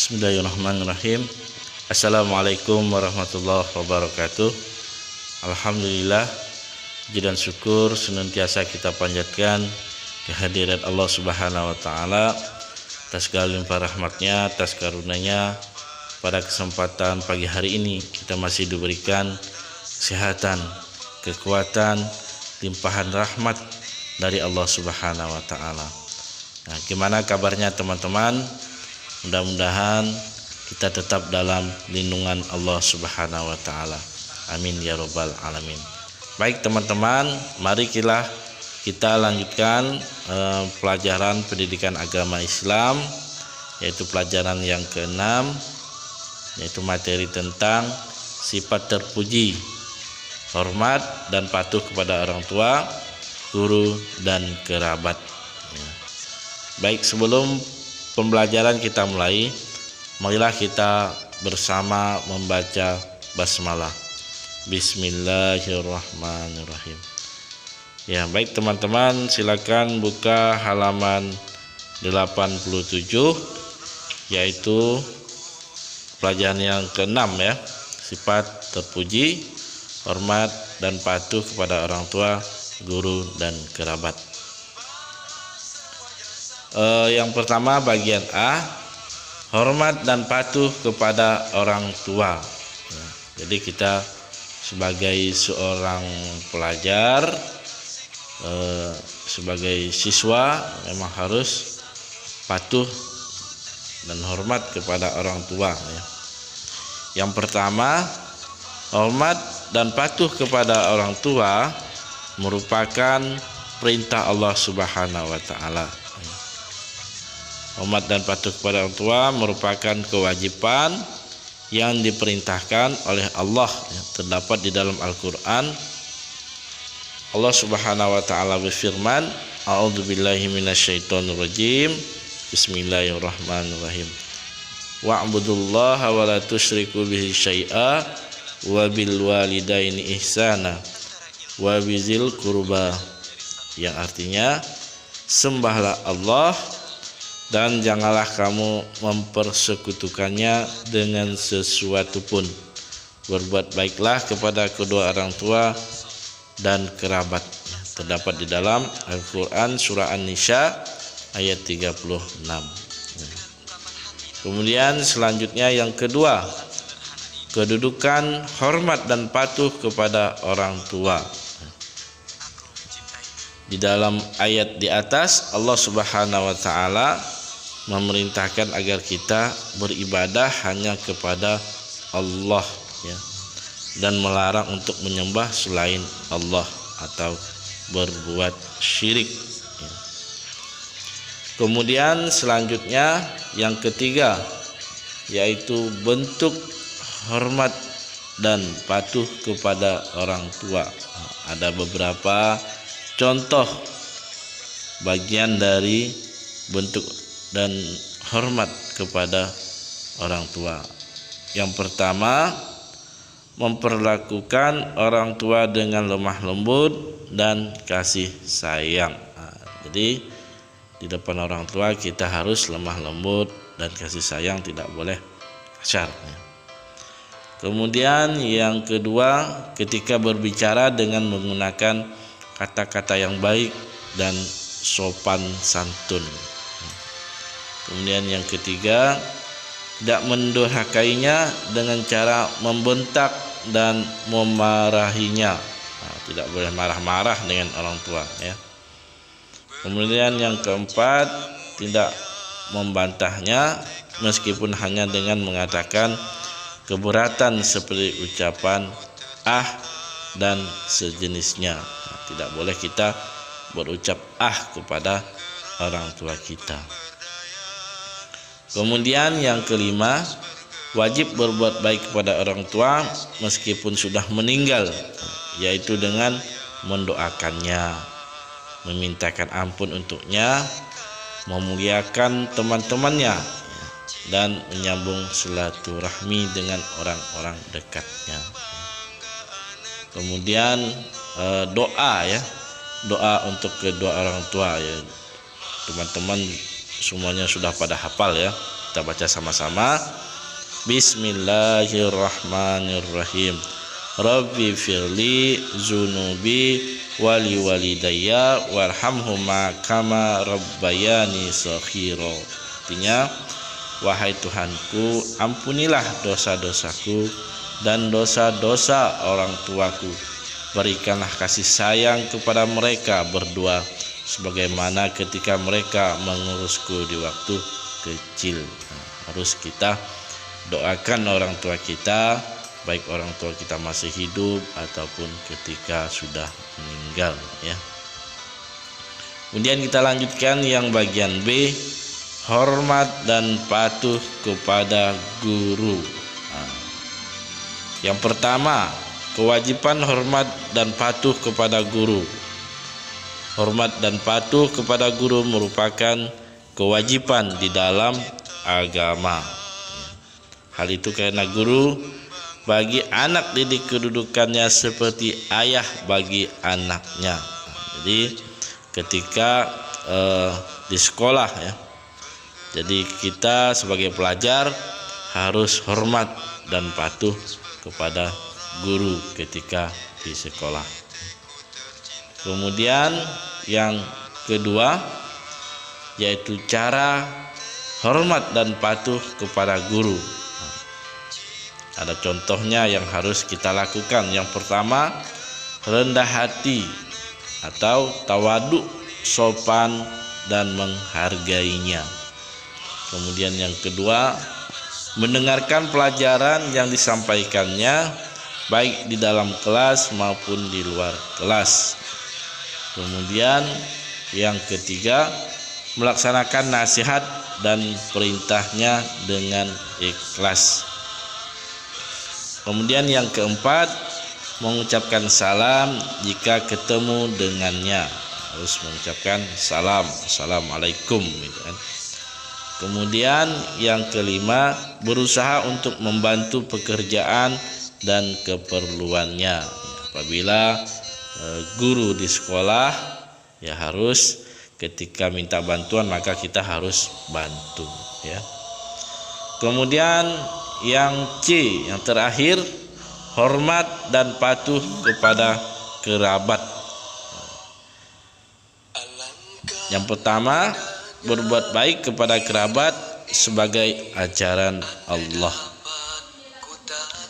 Bismillahirrahmanirrahim. Assalamualaikum warahmatullahi wabarakatuh. Alhamdulillah, puji dan syukur senantiasa kita panjatkan kehadirat Allah Subhanahu wa taala atas segala limpah rahmatnya, atas karunia-Nya. Pada kesempatan pagi hari ini kita masih diberikan kesehatan, kekuatan, limpahan rahmat dari Allah Subhanahu wa taala. Nah, gimana kabarnya teman-teman? Mudah-mudahan kita tetap dalam lindungan Allah Subhanahu wa taala. Amin ya rabbal alamin. Baik teman-teman, mari kita lanjutkan pelajaran pendidikan agama Islam, yaitu pelajaran yang ke-6, yaitu materi tentang sifat terpuji, hormat dan patuh kepada orang tua, guru dan kerabat. Baik, sebelum pembelajaran kita mulai, marilah kita bersama membaca basmalah. Bismillahirrahmanirrahim. Ya, baik teman-teman, silakan buka halaman 87, yaitu pelajaran yang ke-6 ya, sifat terpuji, hormat dan patuh kepada orang tua, guru dan kerabat. Yang pertama bagian A, hormat dan patuh kepada orang tua. Jadi kita sebagai seorang pelajar, sebagai siswa memang harus patuh dan hormat kepada orang tua. Yang pertama, hormat dan patuh kepada orang tua merupakan perintah Allah Subhanahu wa taala. Hormat dan patuh kepada orang tua merupakan kewajiban yang diperintahkan oleh Allah, terdapat di dalam Al-Qur'an. Allah Subhanahu wa taala berfirman, A'udzubillahi minasyaitonirrajim. Bismillahirrahmanirrahim. Wa'budullaha wa la tusyriku bihi syai'a wa bil walidaini ihsana wa bizil qurba, yang artinya sembahlah Allah dan janganlah kamu mempersekutukannya dengan sesuatu pun. Berbuat baiklah kepada kedua orang tua dan kerabat. Terdapat di dalam Al-Quran surah An-Nisa ayat 36. Kemudian selanjutnya yang kedua, kedudukan hormat dan patuh kepada orang tua. Di dalam ayat di atas, Allah Subhanahu wa taala memerintahkan agar kita beribadah hanya kepada Allah, ya, dan melarang untuk menyembah selain Allah atau berbuat syirik, ya. Kemudian selanjutnya yang ketiga, yaitu bentuk hormat dan patuh kepada orang tua. Ada beberapa contoh bagian dari bentuk dan hormat kepada orang tua. Yang pertama, memperlakukan orang tua dengan lemah lembut dan kasih sayang. Jadi di depan orang tua kita harus lemah lembut dan kasih sayang, tidak boleh kasar. Kemudian yang kedua, ketika berbicara dengan menggunakan kata-kata yang baik dan sopan santun. Kemudian yang ketiga, tidak mendurhakainya dengan cara membentak dan memarahinya. Tidak boleh marah-marah dengan orang tua, ya. Kemudian yang keempat, tidak membantahnya meskipun hanya dengan mengatakan keberatan seperti ucapan dan sejenisnya. Tidak boleh kita berucap kepada orang tua kita. Kemudian yang kelima, wajib berbuat baik kepada orang tua meskipun sudah meninggal, yaitu dengan mendoakannya, memintakan ampun untuknya, memuliakan teman-temannya, dan menyambung silaturahmi dengan orang-orang dekatnya. Kemudian doa, ya, doa untuk kedua orang tua, ya. Teman-teman semuanya sudah pada hafal, ya. Kita baca sama-sama. Bismillahirrahmanirrahim. Rabbi firli zunubi wali walidayya warhamhuma kama rabbayani shaghira. Artinya, wahai Tuhanku, ampunilah dosa-dosaku dan dosa-dosa orang tuaku. Berikanlah kasih sayang kepada mereka berdua sebagaimana ketika mereka mengurusku di waktu kecil. Harus kita doakan orang tua kita, baik orang tua kita masih hidup ataupun ketika sudah meninggal, ya. Kemudian kita lanjutkan yang bagian B, hormat dan patuh kepada guru. Yang pertama, kewajiban hormat dan patuh kepada guru. Hormat dan patuh kepada guru merupakan kewajiban di dalam agama. Hal itu karena guru bagi anak didik kedudukannya seperti ayah bagi anaknya. Jadi ketika di sekolah, ya, jadi kita sebagai pelajar harus hormat dan patuh kepada guru ketika di sekolah. Kemudian yang kedua yaitu cara hormat dan patuh kepada guru. Ada contohnya yang harus kita lakukan. Yang pertama, rendah hati atau tawadu, sopan dan menghargainya. Kemudian yang kedua, mendengarkan pelajaran yang disampaikannya baik di dalam kelas maupun di luar kelas. Kemudian yang ketiga, melaksanakan nasihat dan perintahnya dengan ikhlas. Kemudian yang keempat, mengucapkan salam jika ketemu dengannya. Harus mengucapkan salam, assalamualaikum, gitu kan. Kemudian yang kelima, berusaha untuk membantu pekerjaan dan keperluannya. Apabila guru di sekolah, ya harus ketika minta bantuan maka kita harus bantu, ya. Kemudian yang C, yang terakhir, hormat dan patuh kepada kerabat. Yang pertama, berbuat baik kepada kerabat sebagai ajaran Allah.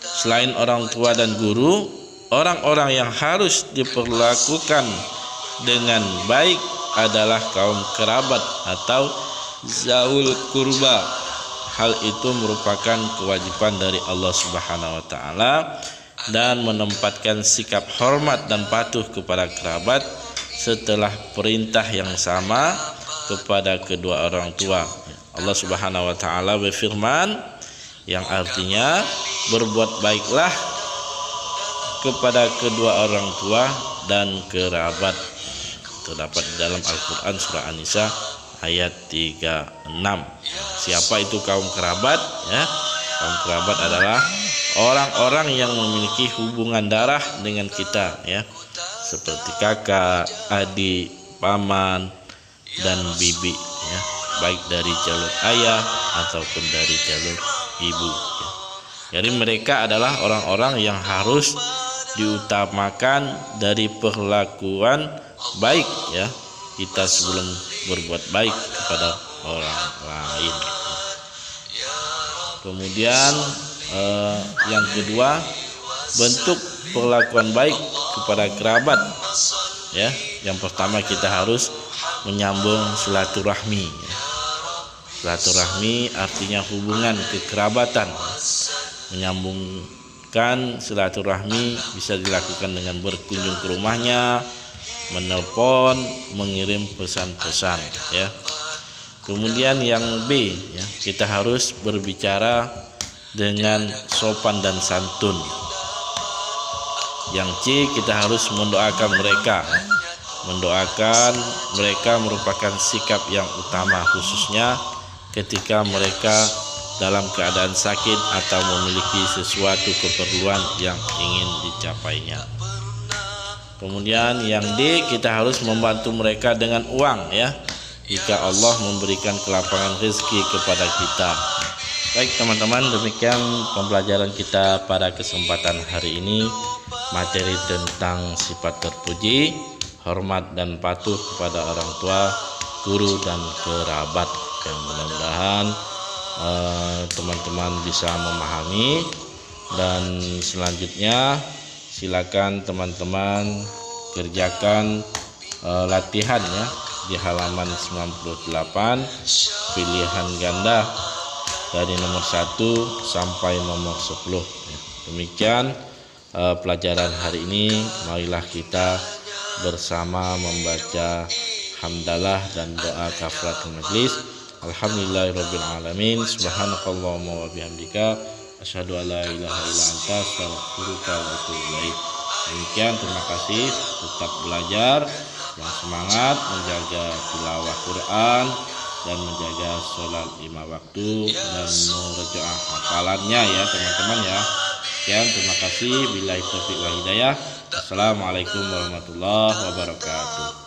Selain orang tua dan guru, orang-orang yang harus diperlakukan dengan baik adalah kaum kerabat atau zaul kurba. Hal itu merupakan kewajiban dari Allah Subhanahu wa taala dan menempatkan sikap hormat dan patuh kepada kerabat setelah perintah yang sama kepada kedua orang tua. Allah Subhanahu wa taala berfirman yang artinya, berbuat baiklah kepada kedua orang tua dan kerabat. Terdapat dalam Al-Qur'an surah An-Nisa ayat 36. Siapa itu kaum kerabat, ya? Kaum kerabat adalah orang-orang yang memiliki hubungan darah dengan kita, ya. Seperti kakak, adik, paman dan bibi, ya. Baik dari jalur ayah ataupun dari jalur ibu, ya. Jadi mereka adalah orang-orang yang harus diutamakan dari perlakuan baik, ya, kita sebelum berbuat baik kepada orang lain. Kemudian yang kedua, bentuk perlakuan baik kepada kerabat, ya. Yang pertama, kita harus menyambung silaturahmi, ya. Silaturahmi artinya hubungan kekerabatan. Menyambungkan silaturahmi bisa dilakukan dengan berkunjung ke rumahnya, menelpon, mengirim pesan-pesan, ya. Kemudian yang B, ya, kita harus berbicara dengan sopan dan santun. Yang C, kita harus mendoakan mereka. Mendoakan mereka merupakan sikap yang utama, khususnya ketika mereka dalam keadaan sakit atau memiliki sesuatu keperluan yang ingin dicapainya. Kemudian yang D, kita harus membantu mereka dengan uang, ya. jika Allah memberikan kelapangan rezeki kepada kita. Baik teman-teman, demikian pembelajaran kita pada kesempatan hari ini, materi tentang sifat terpuji, hormat dan patuh kepada orang tua, guru dan kerabat. Yang mudah-mudahan teman-teman bisa memahami, dan selanjutnya silakan teman-teman kerjakan latihan ya di halaman 98, pilihan ganda dari nomor 1 sampai nomor 10. Demikian pelajaran hari ini. Marilah kita bersama membaca hamdalah dan doa kafaratul majlis. Alhamdulillahirabbil alamin. Subhanakallahumma wa bihamdika asyhadu an la ilaha illa anta astaghfiruka wa atubu ilaik. Demikian, terima kasih. Tetap belajar, yang semangat menjaga tilawah Quran dan menjaga sholat 5 waktu dan murojaah hafalannya ya teman-teman ya. Sekian, terima kasih. Billahi taufiq wal hidayah. Assalamualaikum warahmatullahi wabarakatuh.